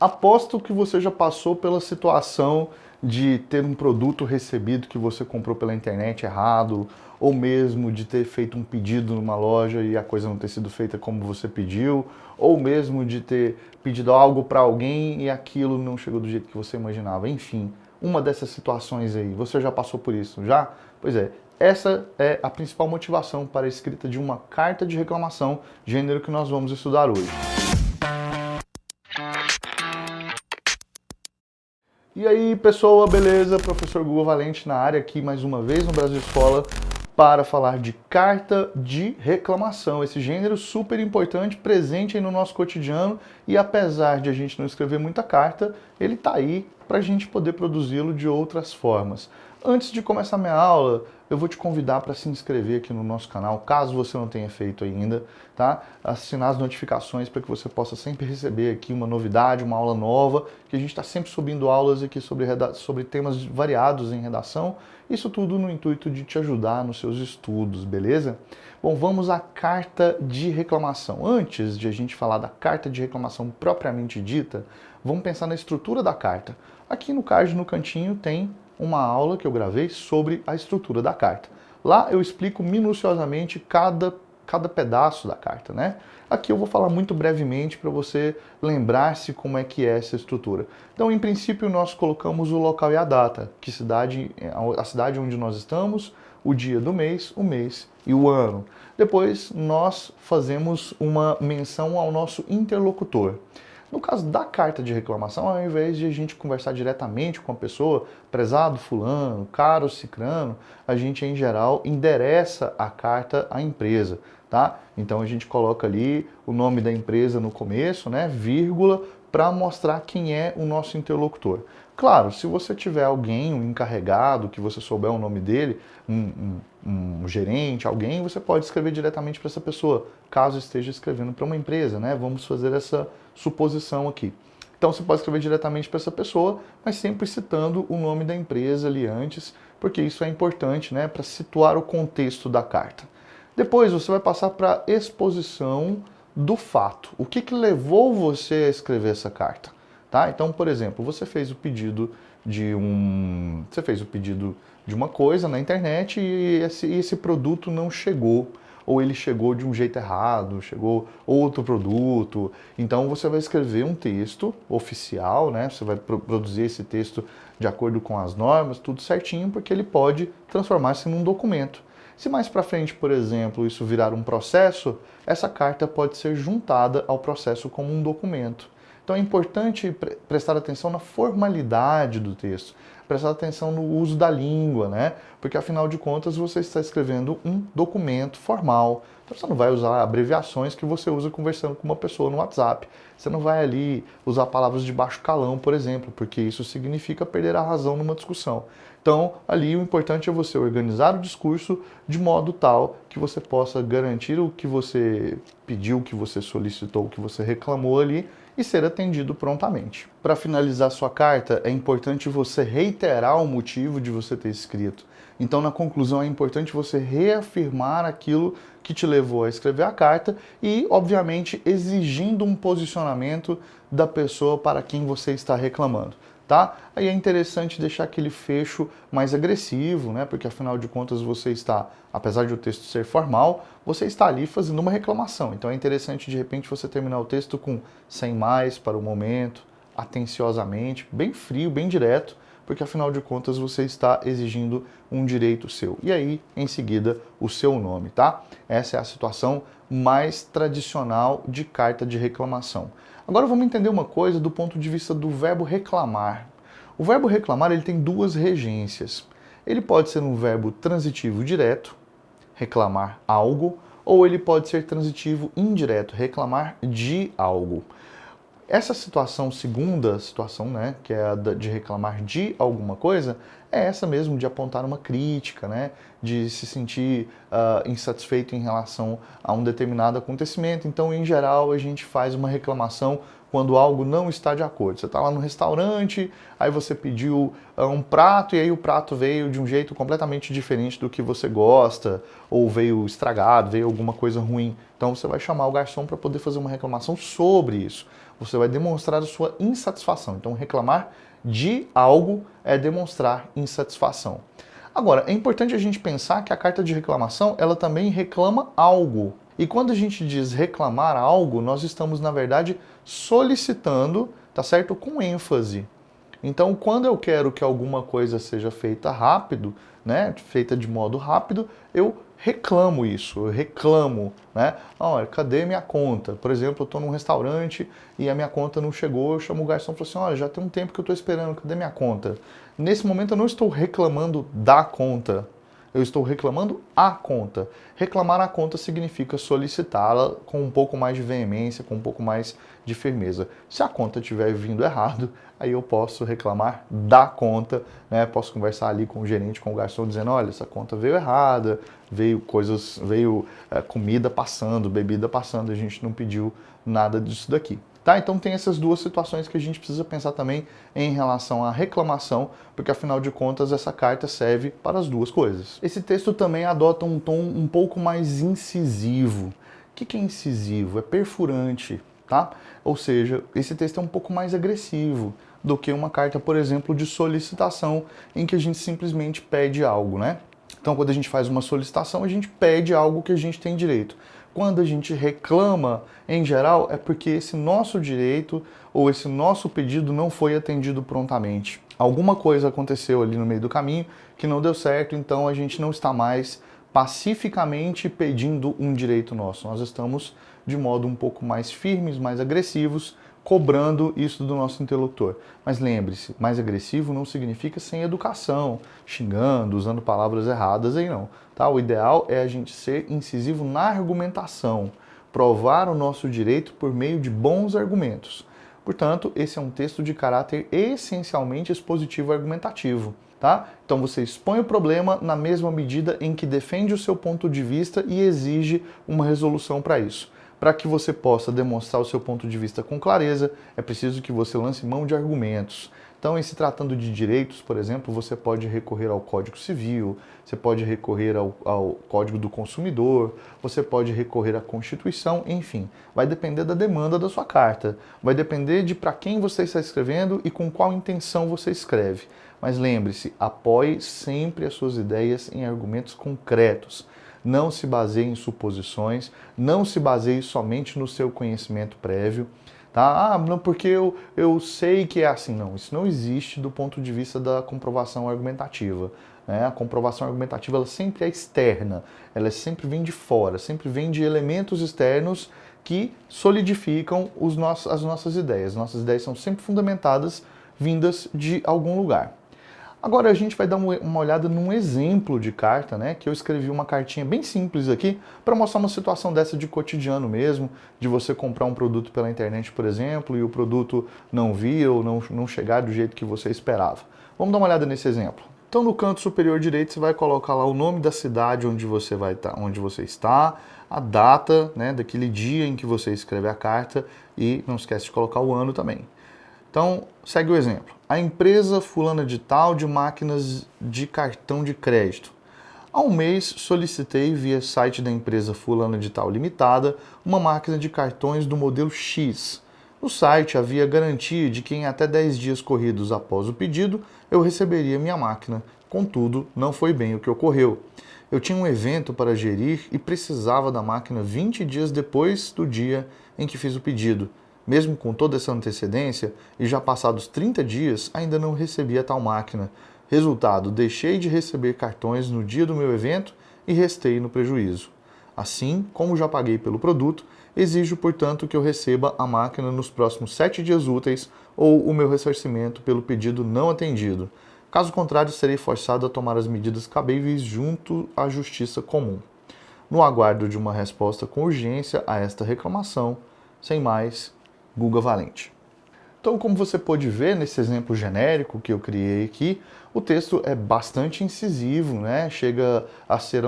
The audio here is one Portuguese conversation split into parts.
Aposto que você já passou pela situação de ter um produto recebido que você comprou pela internet errado, ou mesmo de ter feito um pedido numa loja e a coisa não ter sido feita como você pediu, ou mesmo de ter pedido algo para alguém e aquilo não chegou do jeito que você imaginava. Enfim, uma dessas situações aí, você já passou por isso, já? Pois é, essa é a principal motivação para a escrita de uma carta de reclamação, gênero que nós vamos estudar hoje. E aí, pessoal, beleza? Professor Google Valente na área aqui mais uma vez no Brasil Escola para falar de carta de reclamação, esse gênero super importante, presente aí no nosso cotidiano e apesar de a gente não escrever muita carta, ele tá aí para a gente poder produzi-lo de outras formas. Antes de começar minha aula, eu vou te convidar para se inscrever aqui no nosso canal, caso você não tenha feito ainda, tá? Assinar as notificações para que você possa sempre receber aqui uma novidade, uma aula nova, que a gente está sempre subindo aulas aqui sobre temas variados em redação, isso tudo no intuito de te ajudar nos seus estudos, beleza? Bom, vamos à carta de reclamação. Antes de a gente falar da carta de reclamação propriamente dita, vamos pensar na estrutura da carta. Aqui no card, no cantinho, tem uma aula que eu gravei sobre a estrutura da carta. Lá eu explico minuciosamente cada pedaço da carta, né? Aqui eu vou falar muito brevemente para você lembrar-se como é que é essa estrutura. Então, em princípio, nós colocamos o local e a data, a cidade onde nós estamos, o dia do mês, o mês e o ano. Depois, nós fazemos uma menção ao nosso interlocutor. No caso da carta de reclamação, ao invés de a gente conversar diretamente com a pessoa, prezado fulano, caro cicrano, a gente, em geral, endereça a carta à empresa, tá? Então a gente coloca ali o nome da empresa no começo, né, vírgula, para mostrar quem é o nosso interlocutor. Claro, se você tiver alguém, um encarregado, que você souber o nome dele, um gerente, alguém, você pode escrever diretamente para essa pessoa, caso esteja escrevendo para uma empresa, né? Vamos fazer essa suposição aqui. Então você pode escrever diretamente para essa pessoa, mas sempre citando o nome da empresa ali antes, porque isso é importante, né, para situar o contexto da carta. Depois você vai passar para a exposição do fato. O que levou você a escrever essa carta? Tá? Então, por exemplo, você fez o pedido de uma coisa na internet e esse produto não chegou, ou ele chegou de um jeito errado, chegou outro produto. Então você vai escrever um texto oficial, né? Você vai produzir esse texto de acordo com as normas, tudo certinho, porque ele pode transformar-se num documento. Se mais para frente, por exemplo, isso virar um processo, essa carta pode ser juntada ao processo como um documento. Então é importante prestar atenção na formalidade do texto, prestar atenção no uso da língua, né? Porque afinal de contas você está escrevendo um documento formal. Então você não vai usar abreviações que você usa conversando com uma pessoa no WhatsApp. Você não vai ali usar palavras de baixo calão, por exemplo, porque isso significa perder a razão numa discussão. Então, ali o importante é você organizar o discurso de modo tal que você possa garantir o que você pediu, o que você solicitou, o que você reclamou ali e ser atendido prontamente. Para finalizar sua carta, é importante você reiterar o motivo de você ter escrito. Então, na conclusão, é importante você reafirmar aquilo que te levou a escrever a carta e, obviamente, exigindo um posicionamento da pessoa para quem você está reclamando. Tá? Aí é interessante deixar aquele fecho mais agressivo, né? Porque afinal de contas você está, apesar de o texto ser formal, você está ali fazendo uma reclamação. Então é interessante de repente você terminar o texto com sem mais para o momento, atenciosamente, bem frio, bem direto, porque afinal de contas você está exigindo um direito seu. E aí, em seguida, o seu nome, tá? Essa é a situação mais tradicional de carta de reclamação. Agora vamos entender uma coisa do ponto de vista do verbo reclamar. O verbo reclamar ele tem duas regências. Ele pode ser um verbo transitivo direto, reclamar algo, ou ele pode ser transitivo indireto, reclamar de algo. Essa situação, segunda situação, né, que é a de reclamar de alguma coisa, é essa mesmo, de apontar uma crítica, né, de se sentir insatisfeito em relação a um determinado acontecimento. Então, em geral, a gente faz uma reclamação quando algo não está de acordo. Você está lá no restaurante, aí você pediu um prato e aí o prato veio de um jeito completamente diferente do que você gosta, ou veio estragado, veio alguma coisa ruim. Então você vai chamar o garçom para poder fazer uma reclamação sobre isso. Você vai demonstrar a sua insatisfação. Então, reclamar de algo é demonstrar insatisfação. Agora, é importante a gente pensar que a carta de reclamação, ela também reclama algo. E quando a gente diz reclamar algo, nós estamos, na verdade, solicitando, tá certo? Com ênfase. Então, quando eu quero que alguma coisa seja feita rápido, né, feita de modo rápido, eu reclamo isso, eu reclamo, né? Olha, cadê minha conta? Por exemplo, eu estou num restaurante e a minha conta não chegou, eu chamo o garçom e falo assim, olha, já tem um tempo que eu estou esperando, cadê minha conta? Nesse momento eu não estou reclamando da conta, eu estou reclamando a conta. Reclamar a conta significa solicitá-la com um pouco mais de veemência, com um pouco mais de firmeza. Se a conta estiver vindo errado, aí eu posso reclamar da conta, né? Posso conversar ali com o gerente, com o garçom, dizendo, olha, essa conta veio errada, veio comida passando, bebida passando, a gente não pediu nada disso daqui. Tá? Então tem essas duas situações que a gente precisa pensar também em relação à reclamação, porque afinal de contas essa carta serve para as duas coisas. Esse texto também adota um tom um pouco mais incisivo. O que é incisivo? É perfurante, tá? Ou seja, esse texto é um pouco mais agressivo do que uma carta, por exemplo, de solicitação, em que a gente simplesmente pede algo, né? Então, quando a gente faz uma solicitação, a gente pede algo que a gente tem direito. Quando a gente reclama, em geral, é porque esse nosso direito ou esse nosso pedido não foi atendido prontamente. Alguma coisa aconteceu ali no meio do caminho que não deu certo, então a gente não está mais pacificamente pedindo um direito nosso. Nós estamos de modo um pouco mais firmes, mais agressivos, cobrando isso do nosso interlocutor. Mas lembre-se, mais agressivo não significa sem educação, xingando, usando palavras erradas aí não. Tá? O ideal é a gente ser incisivo na argumentação, provar o nosso direito por meio de bons argumentos. Portanto, esse é um texto de caráter essencialmente expositivo e argumentativo. Tá? Então você expõe o problema na mesma medida em que defende o seu ponto de vista e exige uma resolução para isso. Para que você possa demonstrar o seu ponto de vista com clareza, é preciso que você lance mão de argumentos. Então, em se tratando de direitos, por exemplo, você pode recorrer ao Código Civil, você pode recorrer ao Código do Consumidor, você pode recorrer à Constituição, enfim. Vai depender da demanda da sua carta, vai depender de para quem você está escrevendo e com qual intenção você escreve. Mas lembre-se, apoie sempre as suas ideias em argumentos concretos. Não se baseie em suposições, não se baseie somente no seu conhecimento prévio. Tá? Ah, não, porque eu sei que é assim. Não, isso não existe do ponto de vista da comprovação argumentativa. Né? A comprovação argumentativa ela sempre é externa, ela sempre vem de fora, sempre vem de elementos externos que solidificam as nossas ideias. Nossas ideias são sempre fundamentadas, vindas de algum lugar. Agora a gente vai dar uma olhada num exemplo de carta, né? Que eu escrevi uma cartinha bem simples aqui para mostrar uma situação dessa de cotidiano mesmo, de você comprar um produto pela internet, por exemplo, e o produto não vir ou não chegar do jeito que você esperava. Vamos dar uma olhada nesse exemplo. Então no canto superior direito você vai colocar lá o nome da cidade onde você está, a data, né, daquele dia em que você escreve a carta e não esquece de colocar o ano também. Então, segue o exemplo. A empresa fulana de tal de máquinas de cartão de crédito. Há um mês solicitei via site da empresa fulana de tal limitada uma máquina de cartões do modelo X. No site havia garantia de que em até 10 dias corridos após o pedido eu receberia minha máquina. Contudo, não foi bem o que ocorreu. Eu tinha um evento para gerir e precisava da máquina 20 dias depois do dia em que fiz o pedido. Mesmo com toda essa antecedência, e já passados 30 dias, ainda não recebi a tal máquina. Resultado, deixei de receber cartões no dia do meu evento e restei no prejuízo. Assim, como já paguei pelo produto, exijo, portanto, que eu receba a máquina nos próximos 7 dias úteis ou o meu ressarcimento pelo pedido não atendido. Caso contrário, serei forçado a tomar as medidas cabíveis junto à Justiça Comum. No aguardo de uma resposta com urgência a esta reclamação, sem mais, Guga Valente. Então, como você pode ver nesse exemplo genérico que eu criei aqui, o texto é bastante incisivo, né? Chega a ser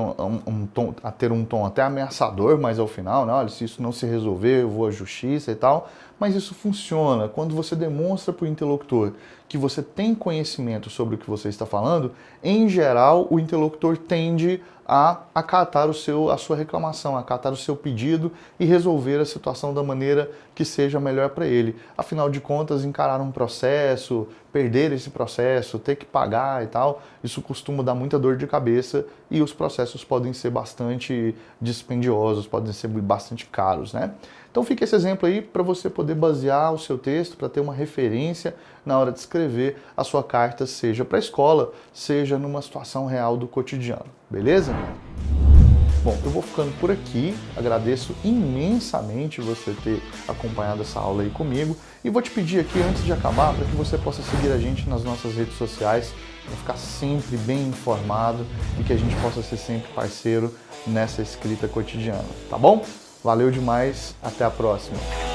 a ter um tom até ameaçador, mas ao final, né? Olha, se isso não se resolver, eu vou à justiça e tal. Mas isso funciona quando você demonstra para o interlocutor que você tem conhecimento sobre o que você está falando. Em geral, o interlocutor tende a acatar a sua reclamação, acatar o seu pedido e resolver a situação da maneira que seja melhor para ele. Afinal de contas, encarar um processo, perder esse processo, ter que pagar e tal, isso costuma dar muita dor de cabeça e os processos podem ser bastante dispendiosos, podem ser bastante caros, né? Então fica esse exemplo aí para você poder basear o seu texto, para ter uma referência na hora de escrever a sua carta, seja para a escola, seja numa situação real do cotidiano, beleza? Bom, eu vou ficando por aqui, agradeço imensamente você ter acompanhado essa aula aí comigo e vou te pedir aqui, antes de acabar, para que você possa seguir a gente nas nossas redes sociais, para ficar sempre bem informado e que a gente possa ser sempre parceiro nessa escrita cotidiana, tá bom? Valeu demais, até a próxima!